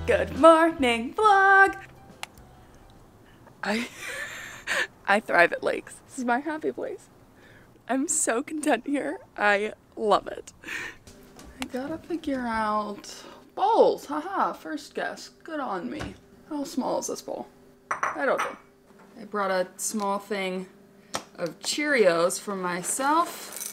Good morning, vlog. I thrive at lakes. This is my happy place. I'm so content here. I love it. I gotta figure out bowls. Haha, first guess. Good on me. How small is this bowl? I don't know. I brought a small thing of Cheerios for myself.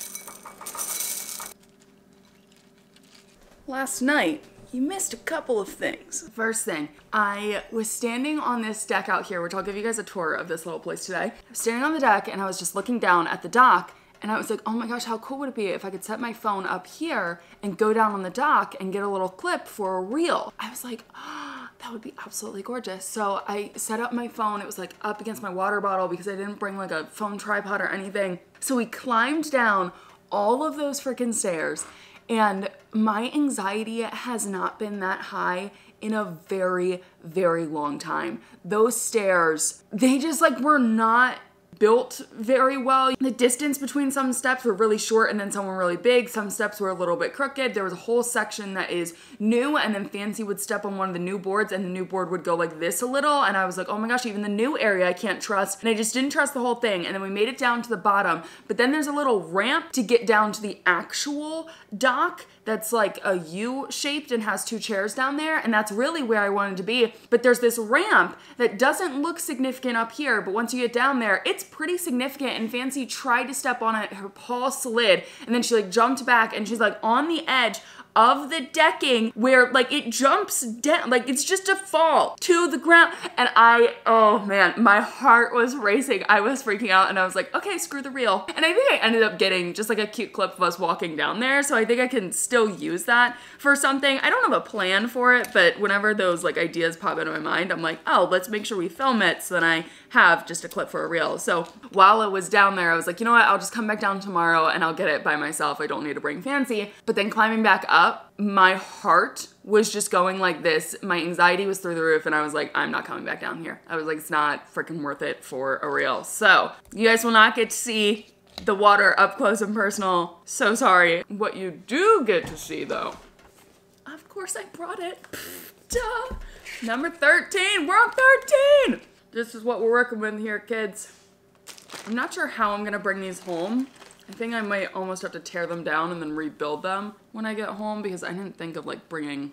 Last night, you missed a couple of things. First thing, I was standing on this deck out here, which I'll give you guys a tour of this little place today. I was standing on the deck and I was just looking down at the dock and I was like, oh my gosh, how cool would it be if I could set my phone up here and go down on the dock and get a little clip for a reel? I was like, oh, that would be absolutely gorgeous. So I set up my phone. It was like up against my water bottle because I didn't bring like a phone tripod or anything. So we climbed down all of those freaking stairs. And my anxiety has not been that high in a very, very long time. Those stairs, they just like were not built very well. The distance between some steps were really short and then some were really big. Some steps were a little bit crooked. There was a whole section that is new and then Fancy would step on one of the new boards and the new board would go like this a little. And I was like, oh my gosh, even the new area I can't trust. And I just didn't trust the whole thing. And then we made it down to the bottom, but then there's a little ramp to get down to the actual dock that's like a U shaped and has two chairs down there. And that's really where I wanted to be. But there's this ramp that doesn't look significant up here, but once you get down there, it's pretty significant. And Fancy tried to step on it, her paw slid, and then she like jumped back and she's like on the edge of the decking where like it jumps down, like it's just a fall to the ground. And oh man, my heart was racing. I was freaking out and I was like, okay, screw the reel. And I think I ended up getting just like a cute clip of us walking down there. So I think I can still use that for something. I don't have a plan for it, but whenever those like ideas pop into my mind, I'm like, oh, let's make sure we film it so then I have just a clip for a reel. So while I was down there, I was like, you know what, I'll just come back down tomorrow and I'll get it by myself. I don't need to bring Fancy. But then climbing back up, my heart was just going like this. My anxiety was through the roof and I was like, I'm not coming back down here. I was like, it's not freaking worth it for a reel. So you guys will not get to see the water up close and personal. So sorry. What you do get to see though, of course I brought it. Duh. Number 13, we're on 13. This is what we're working with here, kids. I'm not sure how I'm gonna bring these home. I think I might almost have to tear them down and then rebuild them when I get home because I didn't think of like bringing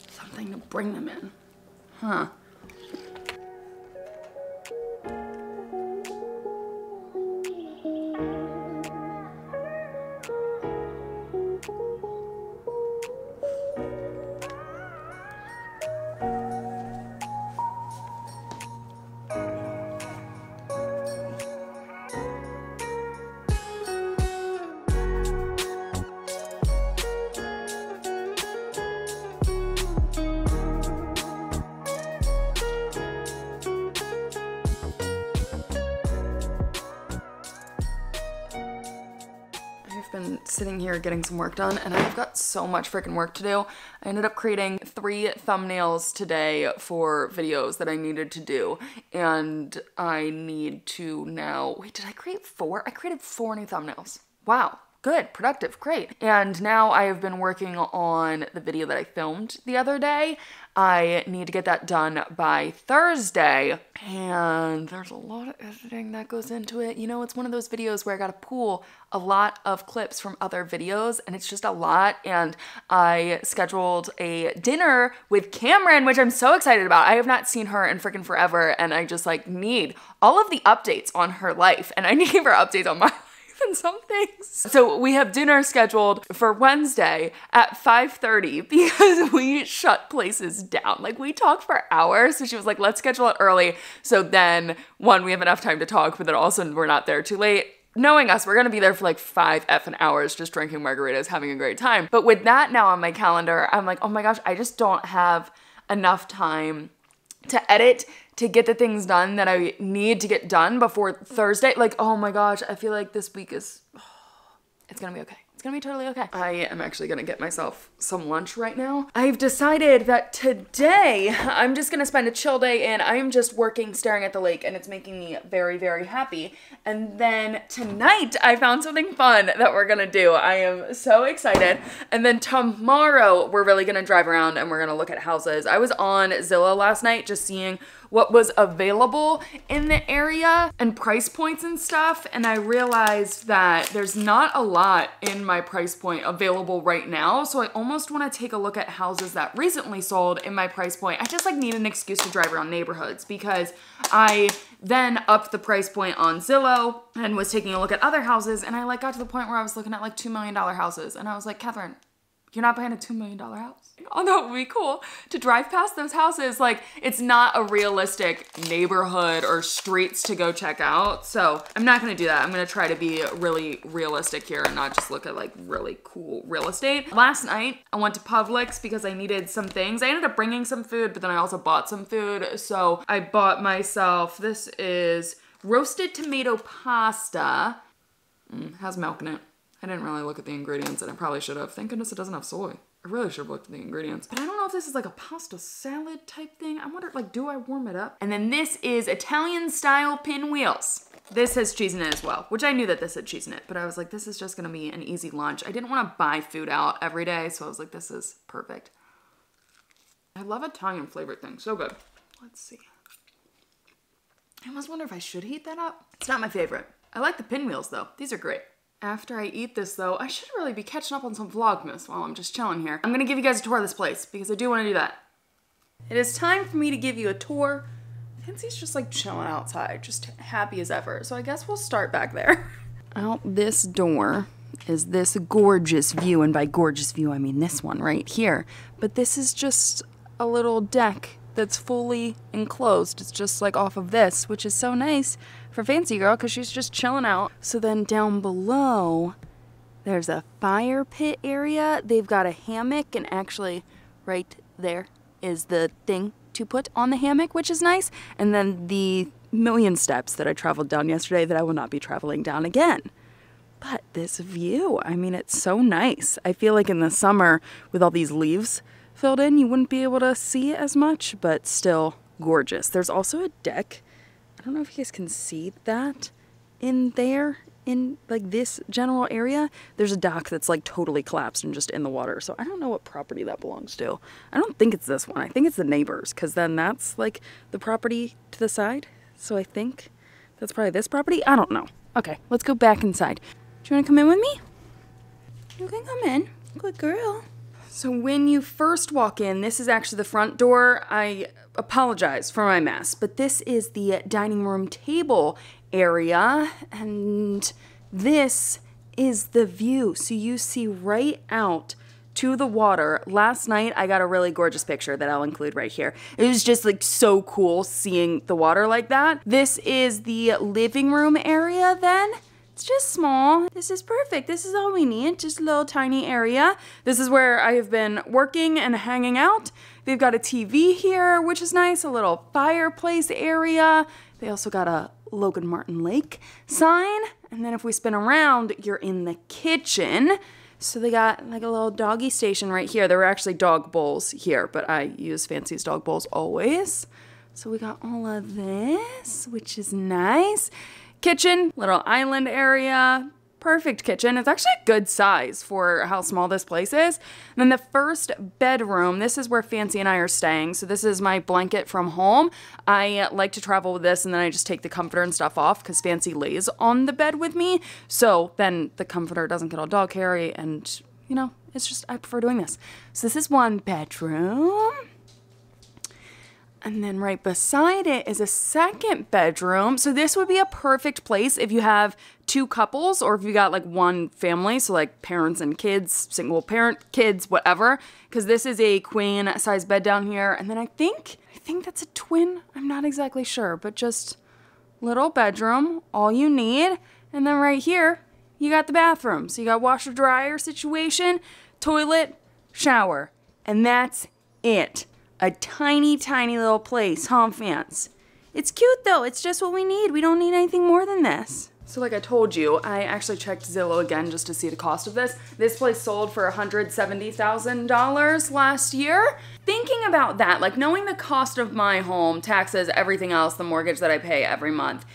something to bring them in. Huh. Been sitting here getting some work done and I've got so much freaking work to do. I ended up creating 3 thumbnails today for videos that I needed to do and I need to now, wait, did I create 4? I created 4 new thumbnails. Wow. Good, productive, great. And now I have been working on the video that I filmed the other day. I need to get that done by Thursday. And there's a lot of editing that goes into it. You know, it's one of those videos where I gotta pull a lot of clips from other videos and it's just a lot. And I scheduled a dinner with Cameron, which I'm so excited about. I have not seen her in freaking forever and I just like need all of the updates on her life and I need to give her updates on my life and some things. So we have dinner scheduled for Wednesday at 5:30 because we shut places down. Like we talked for hours. So she was like, let's schedule it early. So then one, we have enough time to talk, but then also we're not there too late. Knowing us, we're gonna be there for like 5 effing hours just drinking margaritas, having a great time. But with that now on my calendar, I'm like, oh my gosh, I just don't have enough time to edit, to get the things done that I need to get done before Thursday. Like, oh my gosh, I feel like this week is, it's gonna be okay. It's gonna be totally okay. I am actually gonna get myself some lunch right now. I've decided that today I'm just gonna spend a chill day and I am just working, staring at the lake, and it's making me very, very happy. And then tonight I found something fun that we're gonna do. I am so excited. And then tomorrow we're really gonna drive around and we're gonna look at houses. I was on Zillow last night just seeing what was available in the area and price points and stuff, and I realized that there's not a lot in my price point available right now, so I almost want to take a look at houses that recently sold in my price point. I just like need an excuse to drive around neighborhoods because I then upped the price point on Zillow and was taking a look at other houses, and I like got to the point where I was looking at like $2 million houses, and I was like, Cathrin, you're not buying a $2 million house? Although it would be cool to drive past those houses. Like, it's not a realistic neighborhood or streets to go check out. So I'm not gonna do that. I'm gonna try to be really realistic here and not just look at like really cool real estate. Last night, I went to Publix because I needed some things. I ended up bringing some food, but then I also bought some food. So I bought myself, this is roasted tomato pasta. Has milk in it. I didn't really look at the ingredients, and I probably should have. Thank goodness it doesn't have soy. I really should have looked at the ingredients. But I don't know if this is like a pasta salad type thing. I wonder, like, do I warm it up? And then this is Italian style pinwheels. This has cheese in it as well, which I knew that this had cheese in it, but I was like, this is just gonna be an easy lunch. I didn't wanna buy food out every day, so I was like, this is perfect. I love Italian flavored things, so good. Let's see. I almost wonder if I should heat that up. It's not my favorite. I like the pinwheels though. These are great. After I eat this though, I should really be catching up on some vlogmas while I'm just chilling here. I'm gonna give you guys a tour of this place because I do wanna do that. It is time for me to give you a tour. Fancy's just like chilling outside, just happy as ever. So I guess we'll start back there. Out this door is this gorgeous view, and by gorgeous view I mean this one right here. But this is just a little deck that's fully enclosed. It's just like off of this, which is so nice for Fancy Girl because she's just chilling out. So then down below, there's a fire pit area. They've got a hammock, and actually right there is the thing to put on the hammock, which is nice. And then the million steps that I traveled down yesterday that I will not be traveling down again. But this view, I mean, it's so nice. I feel like in the summer with all these leaves filled in, you wouldn't be able to see as much, but still gorgeous. There's also a deck. I don't know if you guys can see that in there, in like this general area. There's a dock that's like totally collapsed and just in the water. So I don't know what property that belongs to. I don't think it's this one. I think it's the neighbors, because then that's like the property to the side. So I think that's probably this property. I don't know. Okay, let's go back inside. Do you want to come in with me? You can come in. Good girl. So when you first walk in, this is actually the front door. I apologize for my mess, but this is the dining room table area, and this is the view. So you see right out to the water. Last night, I got a really gorgeous picture that I'll include right here. It was just like so cool seeing the water like that. This is the living room area then. It's just small. This is perfect. This is all we need. Just a little tiny area. This is where I have been working and hanging out. They've got a TV here, which is nice. A little fireplace area. They also got a Logan Martin Lake sign. And then if we spin around, you're in the kitchen. So they got like a little doggy station right here. There were actually dog bowls here, but I use Fancy's dog bowls always. So we got all of this, which is nice. Kitchen, little island area, perfect kitchen. It's actually a good size for how small this place is. And then the first bedroom, this is where Fancy and I are staying. So this is my blanket from home. I like to travel with this, and then I just take the comforter and stuff off because Fancy lays on the bed with me. So then the comforter doesn't get all dog hairy, and you know, it's just, I prefer doing this. So this is one bedroom. And then right beside it is a second bedroom. So this would be a perfect place if you have two couples, or if you got like one family, so like parents and kids, single parent, kids, whatever. Because this is a queen size bed down here. And then I think that's a twin. I'm not exactly sure, but just little bedroom, all you need. And then right here, you got the bathroom. So you got washer dryer situation, toilet, shower, and that's it. A tiny, tiny little place, huh, Fans? It's cute though. It's just what we need. We don't need anything more than this. So like I told you, I actually checked Zillow again just to see the cost of this. This place sold for $170,000 last year. Thinking about that, like knowing the cost of my home, taxes, everything else, the mortgage that I pay every month,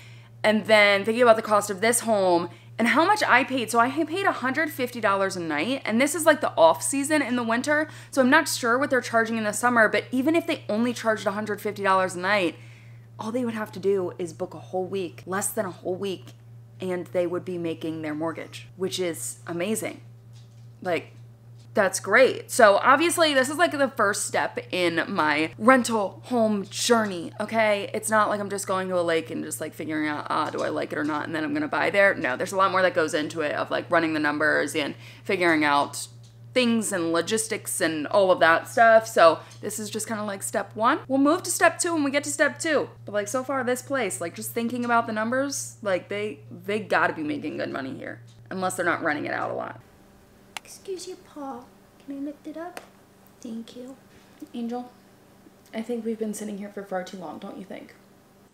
and then thinking about the cost of this home and how much I paid. So I paid $150 a night, and this is like the off season in the winter. So I'm not sure what they're charging in the summer, but even if they only charged $150 a night, all they would have to do is book a whole week, less than a whole week, and they would be making their mortgage, which is amazing. Like, that's great. So obviously this is like the first step in my rental home journey, okay? It's not like I'm just going to a lake and just like figuring out, do I like it or not, and then I'm gonna buy there. No, there's a lot more that goes into it of like running the numbers and figuring out things and logistics and all of that stuff. So this is just kind of like step one. We'll move to step two when we get to step two. But like so far this place, like just thinking about the numbers, like they gotta be making good money here. Unless they're not renting it out a lot. Excuse your paw. Can I lift it up? Thank you. Angel, I think we've been sitting here for far too long, don't you think?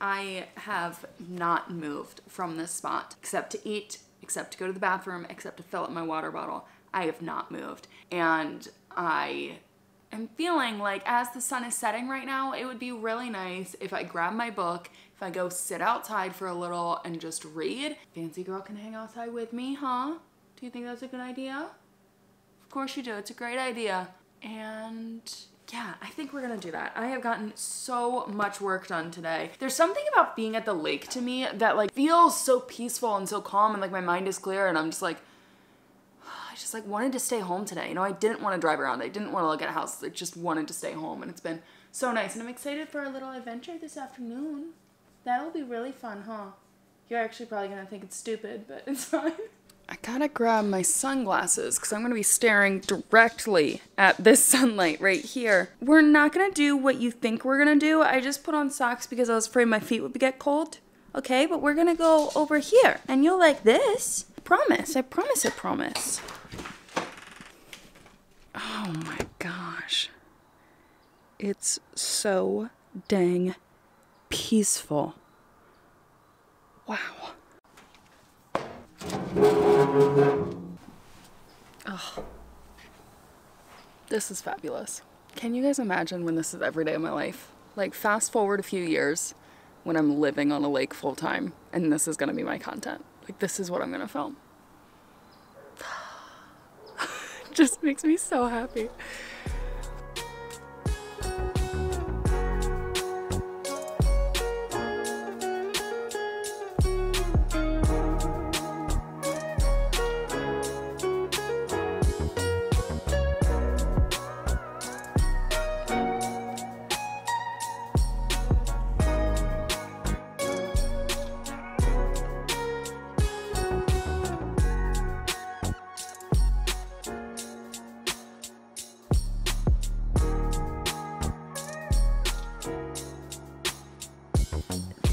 I have not moved from this spot, except to eat, except to go to the bathroom, except to fill up my water bottle. I have not moved. And I am feeling like as the sun is setting right now, it would be really nice if I grab my book, if I go sit outside for a little and just read. Fancy girl can hang outside with me, huh? Do you think that's a good idea? Of course you do. It's a great idea. And yeah, I think we're gonna do that. I have gotten so much work done today. There's something about being at the lake to me that like feels so peaceful and so calm, and like my mind is clear, and I'm just like, I just like wanted to stay home today. You know, I didn't want to drive around. I didn't want to look at a house. I just wanted to stay home, and it's been so nice. And I'm excited for our little adventure this afternoon. That'll be really fun, huh? You're actually probably gonna think it's stupid, but it's fine. I gotta grab my sunglasses because I'm gonna be staring directly at this sunlight right here. We're not gonna do what you think we're gonna do. I just put on socks because I was afraid my feet would get cold. Okay, but we're gonna go over here and you'll like this. Promise, I promise, I promise. Oh my gosh. It's so dang peaceful. Wow. Oh, this is fabulous. Can you guys imagine when this is every day of my life? Like fast forward a few years when I'm living on a lake full time and this is gonna be my content. Like this is what I'm gonna film. It just makes me so happy.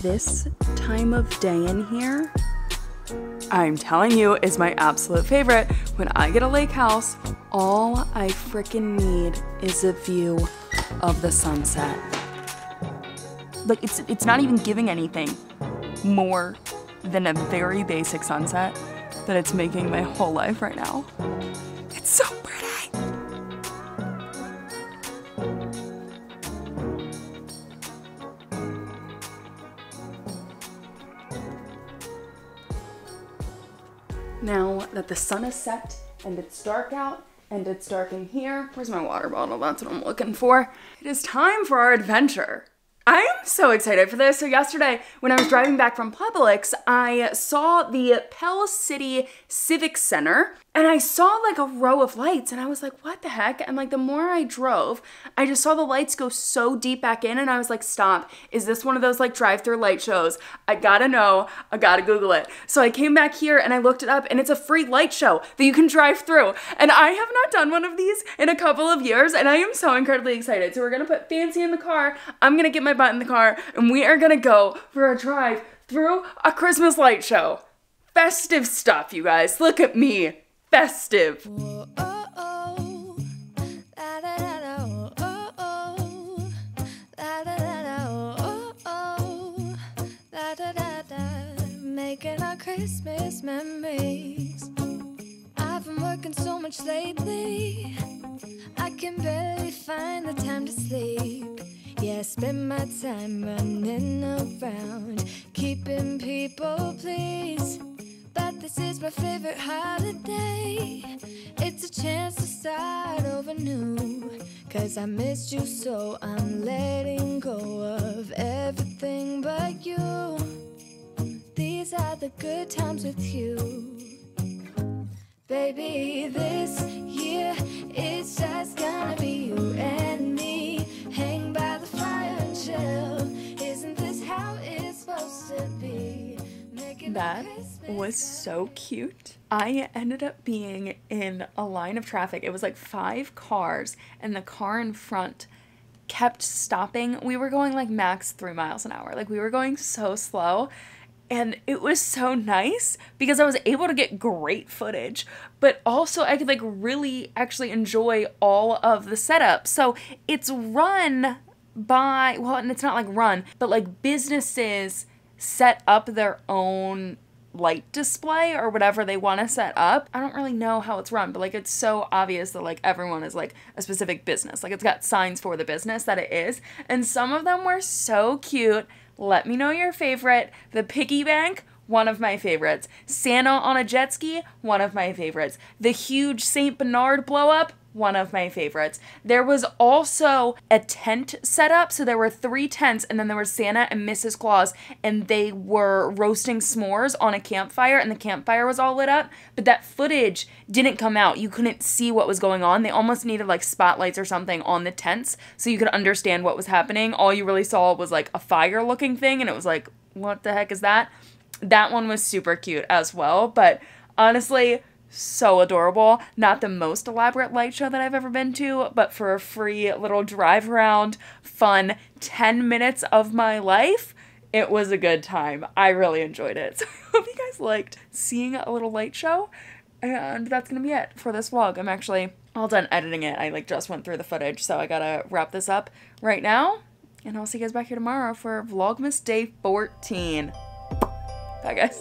This time of day in here, I'm telling you, is my absolute favorite. When I get a lake house, all I freaking need is a view of the sunset. Like it's not even giving anything more than a very basic sunset that it's making my whole life right now. It's so pretty. Now that the sun is set and it's dark out and it's dark in here, where's my water bottle? That's what I'm looking for. It is time for our adventure. I am so excited for this. So yesterday when I was driving back from Publix, I saw the Pell City Civic Center and I saw like a row of lights and I was like, what the heck? And like the more I drove, I just saw the lights go so deep back in and I was like, stop. Is this one of those like drive-through light shows? I gotta know, I gotta Google it. So I came back here and I looked it up and it's a free light show that you can drive through. And I have not done one of these in a couple of years and I am so incredibly excited. So we're gonna put Fancy in the car. I'm gonna get my butt in the car and we are gonna go for a drive through a Christmas light show. Festive stuff, you guys. Look at me. Festive. Making our Christmas day. I can barely find the time to sleep. Yeah, I spend my time running around, keeping people pleased. But this is my favorite holiday. It's a chance to start over new. 'Cause I missed you, so I'm letting go of everything but you. These are the good times with you. Baby, this year it's just gonna be you and me. Hang by the fire and chill. Isn't this how it's supposed to be? That was so cute. I ended up being in a line of traffic. It was like 5 cars, and the car in front kept stopping. We were going like max 3 miles an hour. Like, we were going so slow. And it was so nice because I was able to get great footage, but also I could like really actually enjoy all of the setup. So it's run by, well, and it's not like run, but like businesses set up their own light display or whatever they want to set up. I don't really know how it's run, but like it's so obvious that like everyone is like a specific business. Like, it's got signs for the business that it is. And some of them were so cute. Let me know your favorite. The piggy bank, one of my favorites. Santa on a jet ski, one of my favorites. The huge St. Bernard blow up, one of my favorites. There was also a tent set up. So there were 3 tents, and then there was Santa and Mrs. Claus, and they were roasting s'mores on a campfire, and the campfire was all lit up. But that footage didn't come out. You couldn't see what was going on. They almost needed like spotlights or something on the tents so you could understand what was happening. All you really saw was like a fire looking thing, and it was like, what the heck is that? That one was super cute as well. But honestly, so adorable. Not the most elaborate light show that I've ever been to, but for a free little drive around, fun 10 minutes of my life, it was a good time. I really enjoyed it. So I hope you guys liked seeing a little light show. And that's gonna be it for this vlog. I'm actually all done editing it. I like just went through the footage, so I gotta wrap this up right now. And I'll see you guys back here tomorrow for Vlogmas Day 14. Bye, guys.